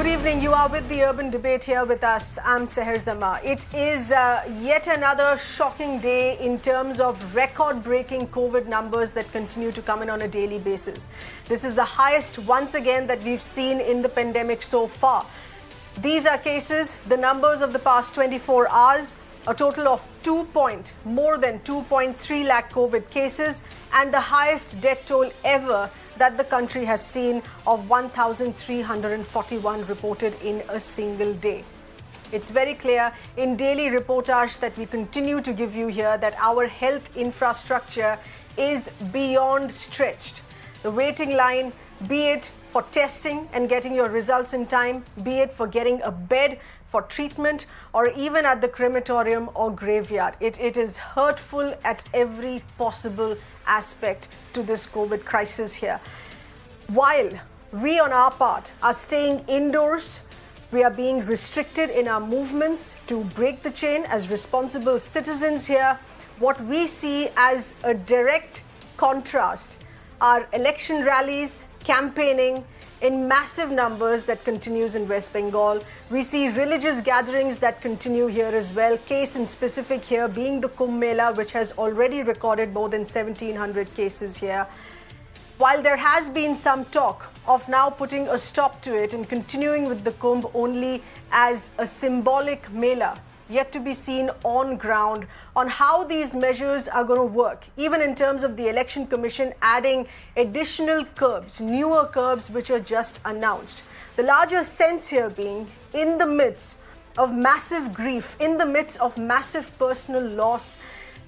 Good evening. You are with the Urban Debate here with us. I'm Seher Zama. It is yet another shocking day in terms of record-breaking COVID numbers that continue to come in on a daily basis. This is the highest once again that we've seen in the pandemic so far. These are cases, the numbers of the past 24 hours, a total of more than 2.3 lakh COVID cases and the highest death toll ever that the country has seen of 1,341 reported in a single day. It's very clear in daily reportage that we continue to give you here that our health infrastructure is beyond stretched. The waiting line, be it for testing and getting your results in time, be it for getting a bed for treatment, or even at the crematorium or graveyard. It is hurtful at every possible aspect to this COVID crisis here. While we on our part are staying indoors, we are being restricted in our movements to break the chain as responsible citizens here. What we see as a direct contrast are election rallies, campaigning in massive numbers that continues in West Bengal. We see religious gatherings that continue here as well. Case in specific here being the Kumbh Mela, which has already recorded more than 1,700 cases here. While there has been some talk of now putting a stop to it and continuing with the Kumbh only as a symbolic Mela, yet to be seen on ground on how these measures are going to work, even in terms of the Election Commission adding additional curbs, newer curbs which are just announced. The larger sense here being in the midst of massive grief, in the midst of massive personal loss,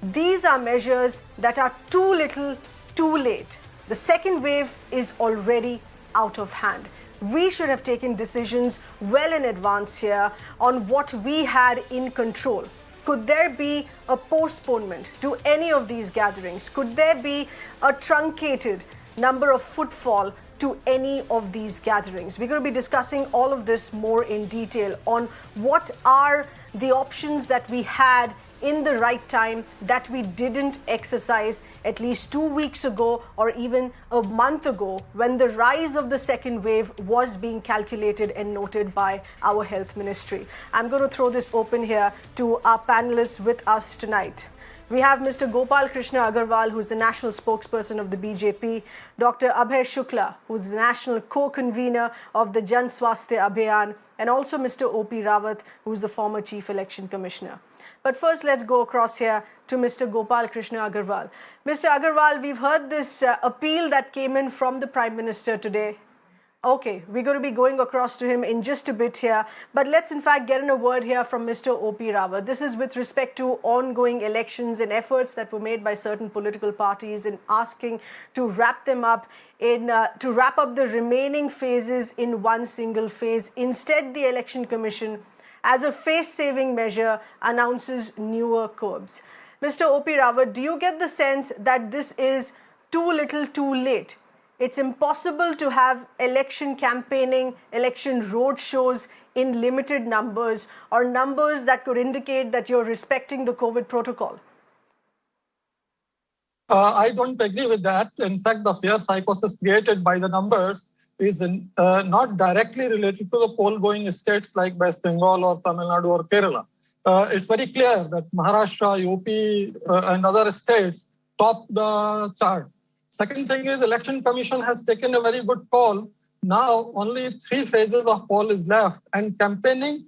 these are measures that are too little, too late. The second wave is already out of hand. We should have taken decisions well in advance here on what we had in control. Could there be a postponement to any of these gatherings? Could there be a truncated number of footfall to any of these gatherings? We're going to be discussing all of this more in detail on what are the options that we had in the right time that we didn't exercise at least 2 weeks ago or even a month ago when the rise of the second wave was being calculated and noted by our health ministry. I'm going to throw this open here to our panelists with us tonight. We have Mr. Gopal Krishna Agarwal, who's the national spokesperson of the BJP, Dr. Abhay Shukla, who's the national co-convener of the Jan Swasthya Abhiyan, and also Mr. O.P. Rawat, who's the former chief election commissioner. But first, let's go across here to Mr. Gopal Krishna Agarwal. Mr. Agarwal, we've heard this appeal that came in from the Prime Minister today. Okay, we're going to be going across to him in just a bit here. But let's in fact get in a word here from Mr. O.P. Rawat. This is with respect to ongoing elections and efforts that were made by certain political parties in asking to wrap them up to wrap up the remaining phases in one single phase. Instead, the Election Commission, as a face-saving measure, announces newer curbs. Mr. O.P. Rawat, do you get the sense that this is too little too late? It's impossible to have election campaigning, election road shows in limited numbers or numbers that could indicate that you're respecting the COVID protocol. I don't agree with that. In fact, the fear psychosis created by the numbers is not directly related to the poll-going states like West Bengal or Tamil Nadu or Kerala. It's very clear that Maharashtra, UP, and other states top the chart. Second thing is Election Commission has taken a very good call. Now only 3 phases of poll is left and campaigning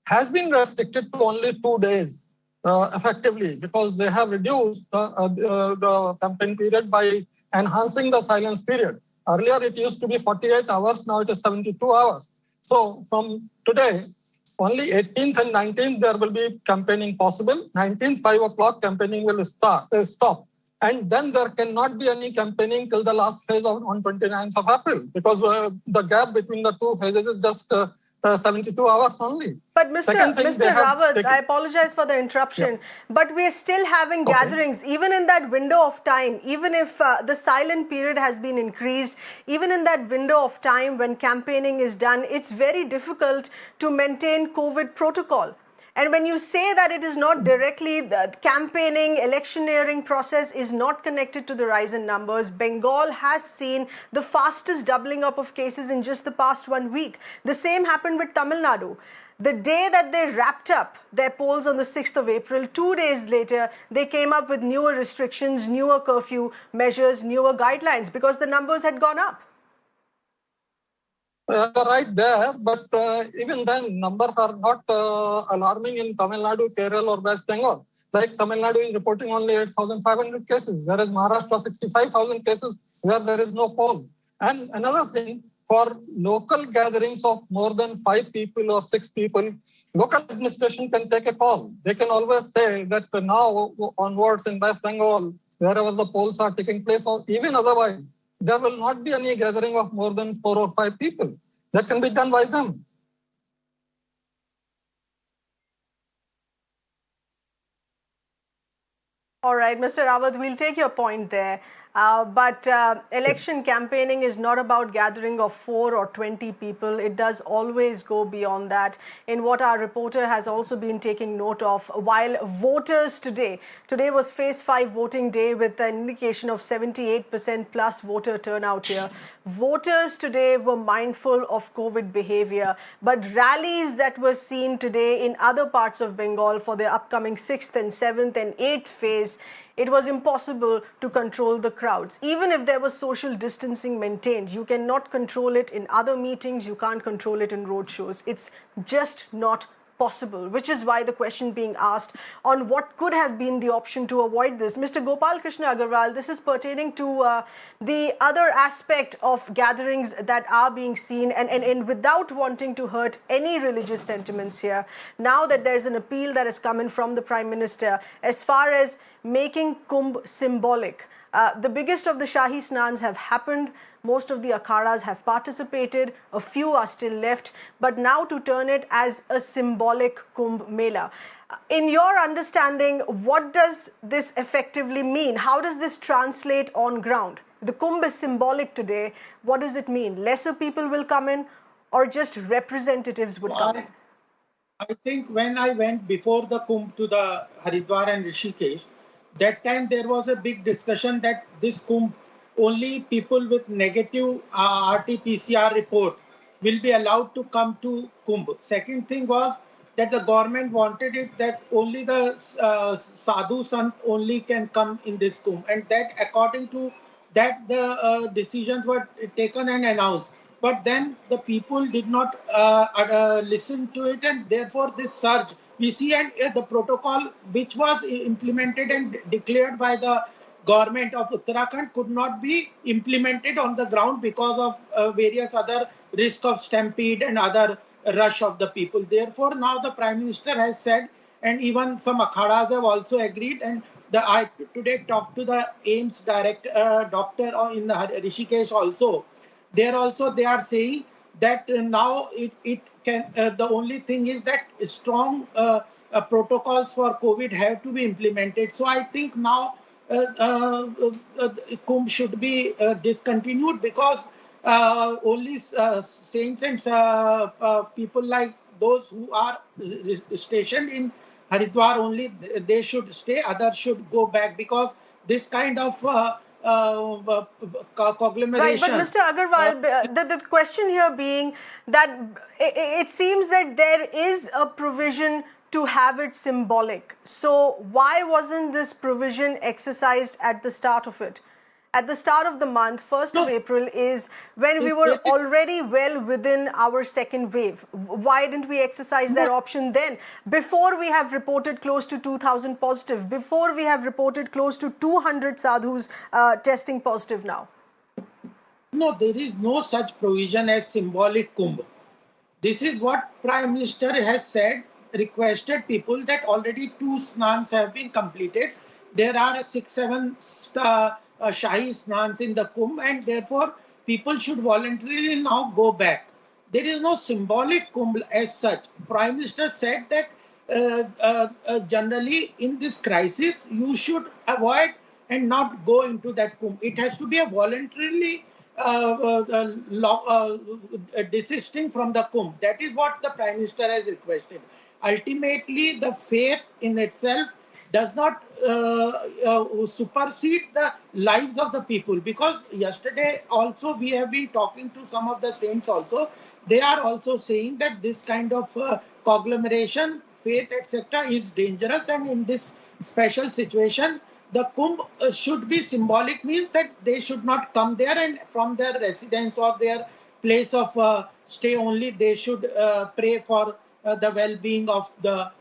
has been restricted to only 2 days effectively because they have reduced the campaign period by enhancing the silence period. Earlier, it used to be 48 hours. Now it is 72 hours. So from today, only 18th and 19th, there will be campaigning possible. 19th, 5 o'clock, campaigning will stop. And then there cannot be any campaigning till the last phase on 29th of April because the gap between the 2 phases is just 72 hours only. But Mr. Rawat, I apologize for the interruption, but we're still having gatherings, even in that window of time, even if the silent period has been increased, even in that window of time when campaigning is done, it's very difficult to maintain COVID protocol. And when you say that it is not directly, the campaigning, electioneering process is not connected to the rise in numbers, Bengal has seen the fastest doubling up of cases in just the past 1 week. The same happened with Tamil Nadu. The day that they wrapped up their polls on the 6th of April, 2 days later, they came up with newer restrictions, newer curfew measures, newer guidelines because the numbers had gone up. You're right there, but even then, numbers are not alarming in Tamil Nadu, Kerala, or West Bengal. Like Tamil Nadu is reporting only 8,500 cases, whereas Maharashtra 65,000 cases where there is no poll. And another thing, for local gatherings of more than 5 people or 6 people, local administration can take a call. They can always say that now onwards in West Bengal, wherever the polls are taking place, or even otherwise, there will not be any gathering of more than 4 or 5 people. That can be done by them. All right, Mr. Rawat, we'll take your point there. But election campaigning is not about gathering of 4 or 20 people. It does always go beyond that. In what our reporter has also been taking note of, while voters today was phase 5 voting day with an indication of 78% plus voter turnout here. Voters today were mindful of COVID behavior, but rallies that were seen today in other parts of Bengal for the upcoming 6th and 7th and 8th phase, it was impossible to control the crowds. Even if there was social distancing maintained, you cannot control it in other meetings, you can't control it in road shows. It's just not possible, which is why the question being asked on what could have been the option to avoid this. Mr. Gopal Krishna Agarwal, this is pertaining to the other aspect of gatherings that are being seen, and without wanting to hurt any religious sentiments here, now that there's an appeal that has come in from the Prime Minister as far as making Kumbh symbolic. The biggest of the Shahi Snans have happened. Most of the akhadas have participated. A few are still left. But now to turn it as a symbolic Kumbh Mela. In your understanding, what does this effectively mean? How does this translate on ground? The Kumbh is symbolic today. What does it mean? Lesser people will come in, or just representatives would come in? I think when I went before the Kumbh to the Haridwar and Rishikesh, that time there was a big discussion that this Kumbh, only people with negative RT-PCR report will be allowed to come to Kumbh. Second thing was that the government wanted it that only the sadhu sant only can come in this Kumbh, and that according to that the decisions were taken and announced. But then the people did not listen to it, and therefore this surge we see, and the protocol which was implemented and declared by the government of Uttarakhand could not be implemented on the ground because of various other risk of stampede and other rush of the people. Therefore, now the Prime Minister has said, and even some akhadas have also agreed, and I today talked to the AIMS doctor in Rishikesh also. There also they are saying that now it can, the only thing is that strong protocols for COVID have to be implemented. So I think now Kumbh should be discontinued because only saints and people like those who are stationed in Haridwar only, they should stay, others should go back, because this kind of conglomeration. Right, but Mr. Agarwal, the question here being that it seems that there is a provision to have it symbolic. So why wasn't this provision exercised at the start of it? At the start of the month, 1st of April is when we were already well within our second wave. Why didn't we exercise that option then? Before we have reported close to 2,000 positive, before we have reported close to 200 sadhus testing positive now. No, there is no such provision as symbolic Kumbh. This is what Prime Minister has said, requested people that already 2 snans have been completed. There are 6-7 Shahi snans in the Kumbh, and therefore people should voluntarily now go back. There is no symbolic Kumbh as such. Prime Minister said that generally in this crisis you should avoid and not go into that Kumbh. It has to be a voluntarily desisting from the Kumbh. That is what the Prime Minister has requested. ultimately the faith in itself does not supersede the lives of the people. Because yesterday also we have been talking to some of the saints also. They are also saying that this kind of conglomeration, faith, etc., is dangerous, and in this special situation, the Kumbh should be symbolic, means that they should not come there and from their residence or their place of stay only, they should pray for the well-being of the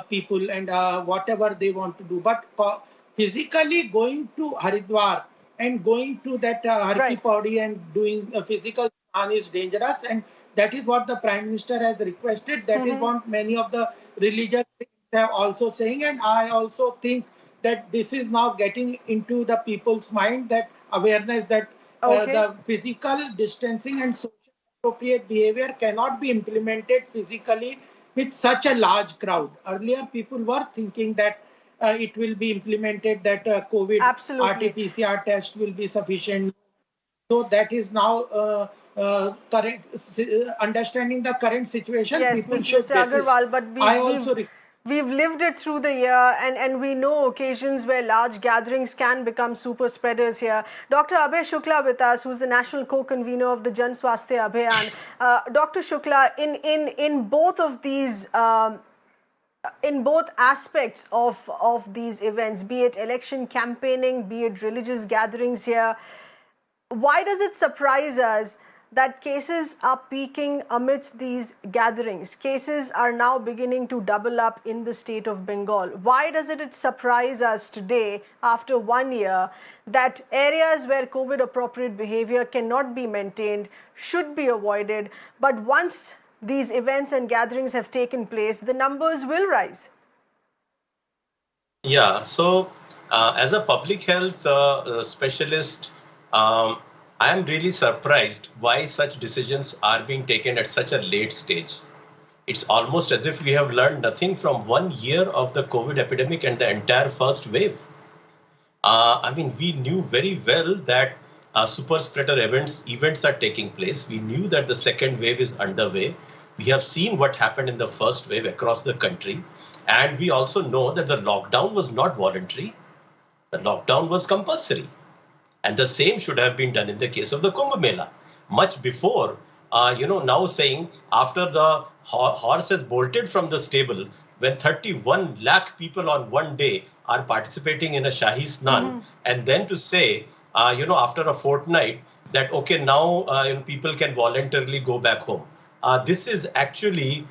people and whatever they want to do. But physically going to Haridwar and going to that Har Ki Right. Pauri and doing a physical snan is dangerous, and that is what the Prime Minister has requested. That is what many of the religious have also saying, and I also think that this is now getting into the people's mind, that awareness that Okay. the physical distancing and social appropriate behavior cannot be implemented physically with such a large crowd. Earlier, people were thinking that it will be implemented, that COVID Absolutely. RT-PCR test will be sufficient. So that is now current understanding the current situation. Yes, People should Mr. basis. Agarwal, but I also we've lived it through the year, and we know occasions where large gatherings can become super spreaders here. Dr. Abhay Shukla with us, who's the national co-convener of the Jan Swasthya Abhiyan. Dr. Shukla, in both of these in both aspects of these events, be it election campaigning, be it religious gatherings here, why does it surprise us that cases are peaking amidst these gatherings? Cases are now beginning to double up in the state of Bengal. Why does it surprise us today, after 1 year, that areas where COVID appropriate behavior cannot be maintained should be avoided, but once these events and gatherings have taken place, the numbers will rise? Yeah, so as a public health specialist, I am really surprised why such decisions are being taken at such a late stage. It's almost as if we have learned nothing from 1 year of the COVID epidemic and the entire first wave. I mean, we knew very well that super spreader events are taking place. We knew that the second wave is underway. We have seen what happened in the first wave across the country. And we also know that the lockdown was not voluntary. The lockdown was compulsory. And the same should have been done in the case of the Kumbh Mela. Much before, now saying after the horse has bolted from the stable, when 31 lakh people on one day are participating in a Shahi Snan, and then to say, after a fortnight that, okay, now people can voluntarily go back home. This is actually,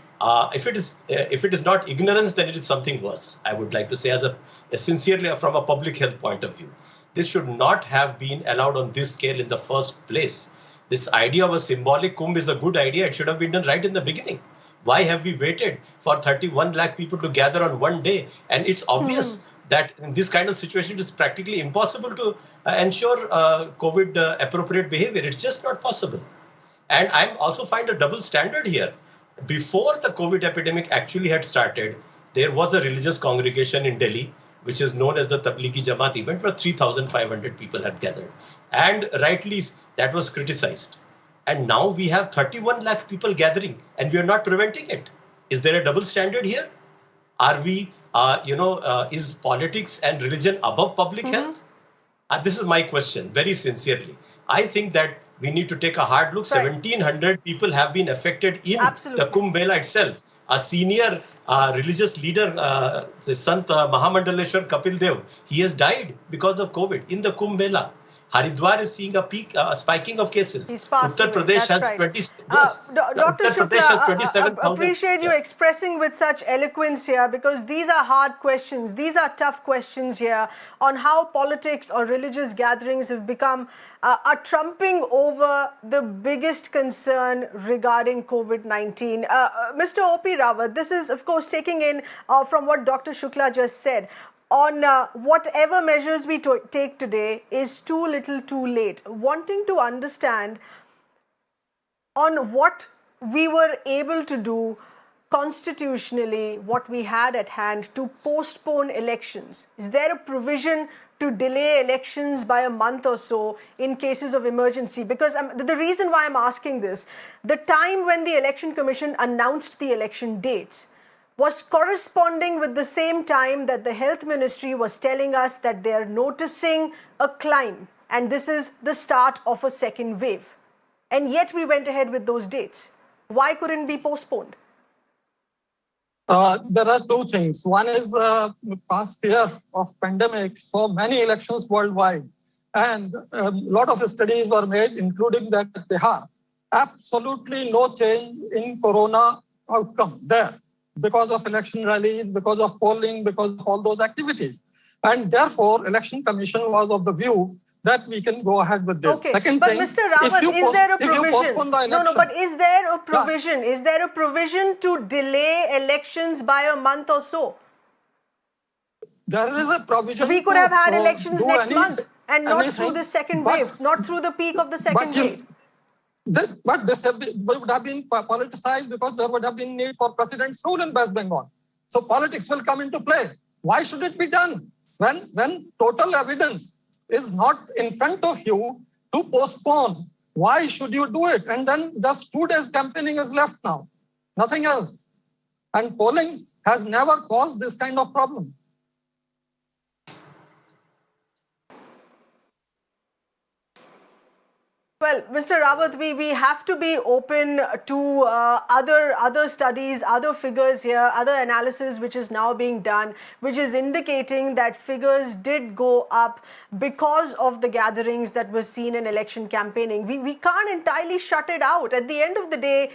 if it is not ignorance, then it is something worse. I would like to say, sincerely from a public health point of view. This should not have been allowed on this scale in the first place. This idea of a symbolic Kumbh is a good idea. It should have been done right in the beginning. Why have we waited for 31 lakh people to gather on one day? And it's obvious that in this kind of situation, it is practically impossible to ensure COVID appropriate behavior. It's just not possible. And I also find a double standard here. Before the COVID epidemic actually had started, there was a religious congregation in Delhi, which is known as the Tablighi Jamaat event, where 3,500 people had gathered. And rightly, that was criticized. And now we have 31 lakh people gathering, and we are not preventing it. Is there a double standard here? Are we, is politics and religion above public health? This is my question, very sincerely. I think that we need to take a hard look. Right. 1,700 people have been affected in Absolutely. the Kumbh Mela itself. A senior religious leader, Sant Mahamandaleshwar Kapil Dev, he has died because of COVID in the Kumbh Mela. Haridwar is seeing a peak, spiking of cases. He's passed Uttar away. Pradesh That's has right. 20. Yes, Dr. Uttar Pradesh has Shukla, 27,000. appreciate you expressing with such eloquence here, because these are hard questions. These are tough questions here on how politics or religious gatherings have become a trumping over the biggest concern regarding COVID-19. Mr. O.P. Rawat, this is, of course, taking in from what Dr. Shukla just said. On whatever measures we take today is too little too late. Wanting to understand on what we were able to do constitutionally, what we had at hand to postpone elections. Is there a provision to delay elections by a month or so in cases of emergency? Because the reason why I'm asking this, the time when the Election Commission announced the election dates was corresponding with the same time that the health ministry was telling us that they are noticing a climb and this is the start of a second wave. And yet we went ahead with those dates. Why couldn't it be postponed? There are two things. One is past year of pandemic, so many elections worldwide. And a lot of studies were made, including that Bihar. Absolutely no change in corona outcome there because of election rallies, because of polling, because of all those activities. And therefore, Election Commission was of the view that we can go ahead with this. Okay, Second but thing, Mr. Rawat, is there a provision? No, but is there a provision? Is there a provision to delay elections by a month or so? There is a provision. We could have had elections next month and not through the second wave, not through the peak of the second wave. But this would have been politicized because there would have been need for precedence rule in West Bengal. So politics will come into play. Why should it be done? When total evidence is not in front of you to postpone, why should you do it? And then just 2 days campaigning is left now, nothing else. And polling has never caused this kind of problem. Well, Mr. Rawat, we have to be open to other studies, other figures here, other analysis which is now being done, which is indicating that figures did go up because of the gatherings that were seen in election campaigning. We can't entirely shut it out. At the end of the day,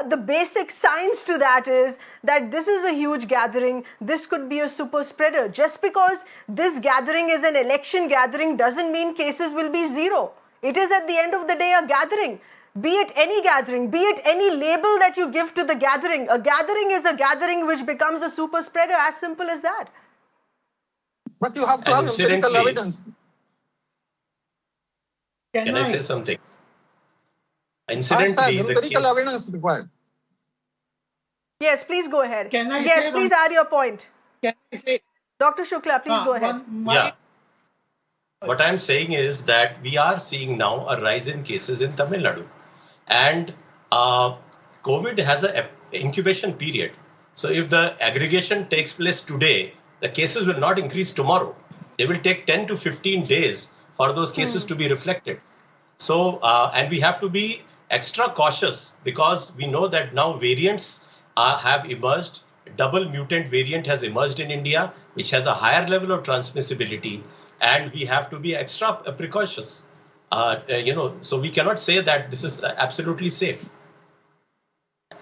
the basic science to that is that this is a huge gathering. This could be a super spreader. Just because this gathering is an election gathering doesn't mean cases will be zero. It is at the end of the day a gathering, be it any gathering, be it any label that you give to the gathering. A gathering is a gathering which becomes a super spreader, as simple as that. But you have to have empirical evidence. Can I say something? Incidentally, empirical evidence is required. Yes, please go ahead. Can I yes, please add your point. Can I say? Dr. Shukla, please go ahead. Yeah. What I'm saying is that we are seeing now a rise in cases in Tamil Nadu. And COVID has an incubation period. So if the aggregation takes place today, the cases will not increase tomorrow. They will take 10 to 15 days for those cases to be reflected. So, and we have to be extra cautious because we know that now variants have emerged. Double mutant variant has emerged in India, which has a higher level of transmissibility. And we have to be extra precautious, so we cannot say that this is absolutely safe,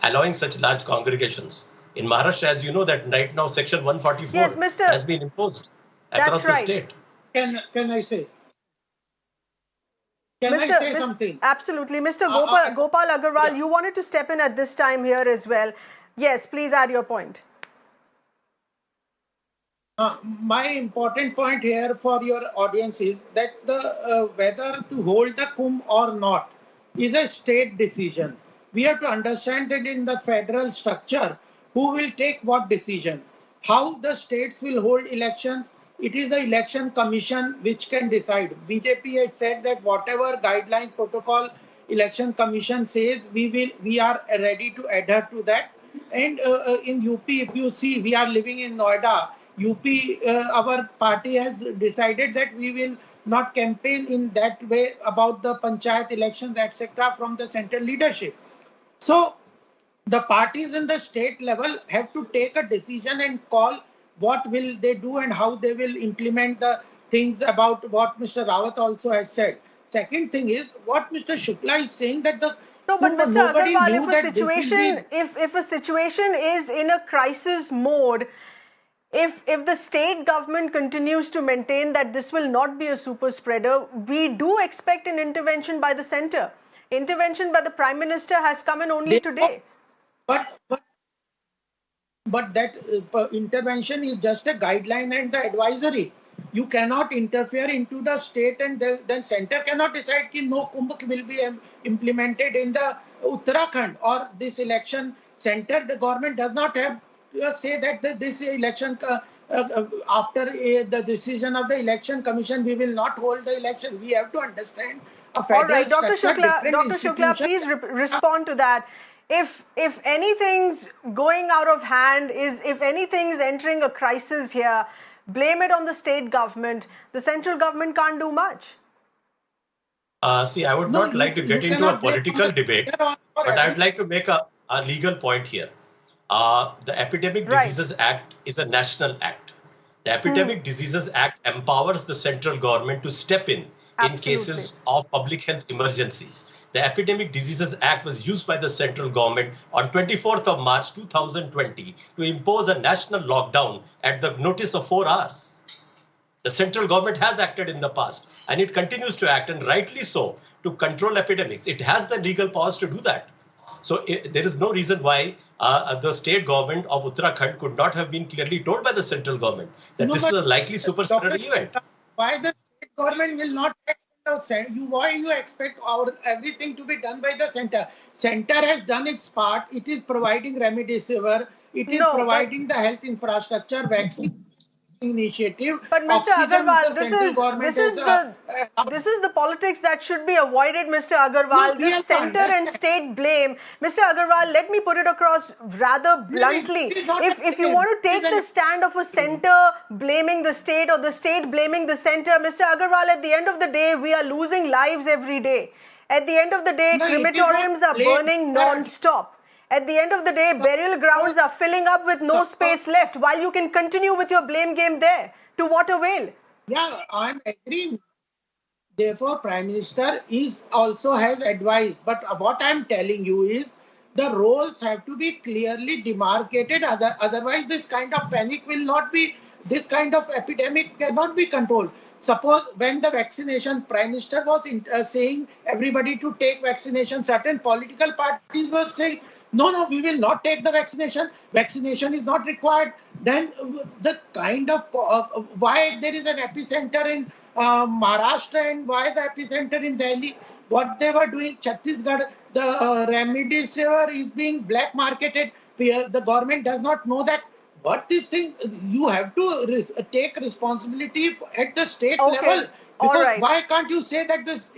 allowing such large congregations. In Maharashtra, as you know, that right now Section 144 has been imposed across the state. Can I say? Can I say something? Absolutely. Mr. Gopal Agarwal, you wanted to step in at this time here as well. Yes, please add your point. My important point here for your audience is that the whether to hold the Kumbh or not is a state decision. We have to understand that in the federal structure, who will take what decision, how the states will hold elections. It is the election commission which can decide. BJP had said that whatever guideline protocol election commission says, we are ready to adhere to that. And in UP, if you see, we are living in Noida. UP, our party has decided that we will not campaign in that way about the panchayat elections, etc. from the central leadership. So the parties in the state level have to take a decision and call what will they do and how they will implement the things about what Mr. Rawat also has said. Second thing is what Mr. Shukla is saying that the no, but Mr. Agarwal, if a situation is in a crisis mode, if the state government continues to maintain that this will not be a super spreader, we do expect an intervention by the center. Intervention by the Prime Minister has come in only today. But that intervention is just a guideline and the advisory. You cannot interfere into the state and then center cannot decide that no Kumbh will be implemented in the Uttarakhand or this election center. The government does not have say that this election after the decision of the election commission we will not hold the election. We have to understand a federal all right, Dr. structure. Shukla, please respond to that. if anything's going out of hand, if anything's entering a crisis here, blame it on the state government. The central government can't do much. See, I would not like to get into a political debate, but I would like to make a legal point here. The Epidemic Diseases Act is a national act. The Epidemic Diseases Act empowers the central government to step in cases of public health emergencies. The Epidemic Diseases Act was used by the central government on 24th of March 2020 to impose a national lockdown at the notice of 4 hours. The central government has acted in the past and it continues to act, and rightly so, to control epidemics. It has the legal powers to do that. So there is no reason why the state government of Uttarakhand could not have been clearly told by the central government that this is a likely super spreader event. Why the state government will not act outside? Why you expect everything to be done by the center? Center has done its part. It is providing remdesivir. It is providing the health infrastructure, vaccine initiative. But Mr. Agarwal, this is the politics that should be avoided, Mr. Agarwal. The center and state blame. Mr. Agarwal, let me put it across rather bluntly. If you want to take the stand of a center blaming the state or the state blaming the center, Mr. Agarwal, at the end of the day, we are losing lives every day. At the end of the day, crematoriums are burning non-stop. At the end of the day, burial grounds are filling up with no space left, while you can continue with your blame game there. To what avail? Yeah, I'm agreeing. Therefore, Prime Minister also has advised. But what I'm telling you is the roles have to be clearly demarcated. Otherwise, this kind of panic will not be, this kind of epidemic cannot be controlled. Suppose when the vaccination, Prime Minister was saying everybody to take vaccination, certain political parties were saying, no, we will not take the vaccination. Vaccination is not required. Then the kind of why there is an epicenter in Maharashtra and why the epicenter in Delhi, what they were doing, Chhattisgarh, the remdesivir is being black marketed. The government does not know that. What this thing, you have to take responsibility at the state level. Because why can't you say that this...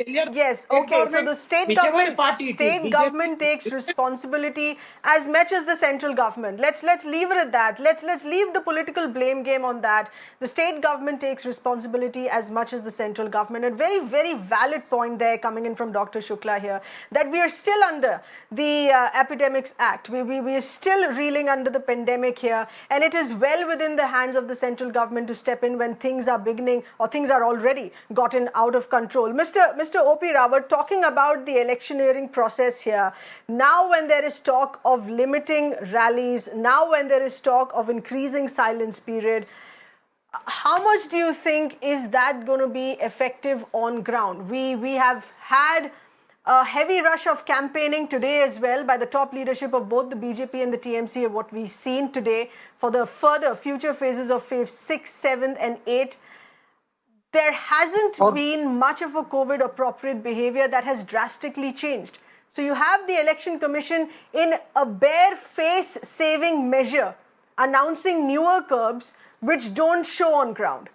Yes, okay. So the state government takes responsibility as much as the central government. Let's leave it at that. Let's leave the political blame game on that. The state government takes responsibility as much as the central government. A very, very valid point there coming in from Dr. Shukla here, that we are still under the Epidemics Act. We are still reeling under the pandemic here, and it is well within the hands of the central government to step in when things are beginning or things are already gotten out of control. Mr. O.P. Rawat, talking about the electioneering process here, now when there is talk of limiting rallies, now when there is talk of increasing silence period, how much do you think is that going to be effective on ground? We have had a heavy rush of campaigning today as well by the top leadership of both the BJP and the TMC, of what we've seen today for the further future phases of phase 6, 7 and 8. There hasn't been much of a COVID appropriate behavior that has drastically changed. So you have the Election Commission in a bare face saving measure announcing newer curbs which don't show on ground.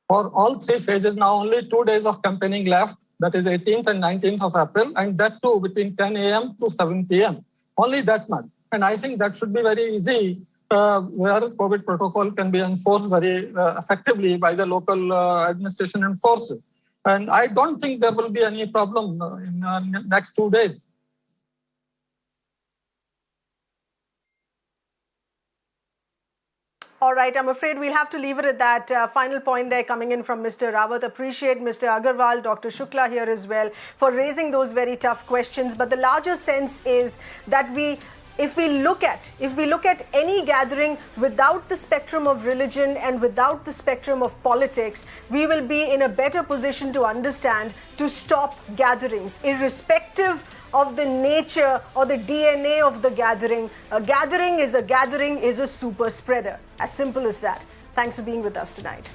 For all three phases, now only 2 days of campaigning left, that is 18th and 19th of April, and that too between 10 a.m. to 7 p.m. Only that much. And I think that should be very easy, where COVID protocol can be enforced very effectively by the local administration and forces. And I don't think there will be any problem in next 2 days. All right, I'm afraid we'll have to leave it at that. Final point there coming in from Mr. Rawat. Appreciate Mr. Agarwal, Dr. Shukla here as well for raising those very tough questions. But the larger sense is that if we look at any gathering without the spectrum of religion and without the spectrum of politics, we will be in a better position to understand, to stop gatherings, irrespective of the nature or the DNA of the gathering. A gathering is a super spreader. As simple as that. Thanks for being with us tonight.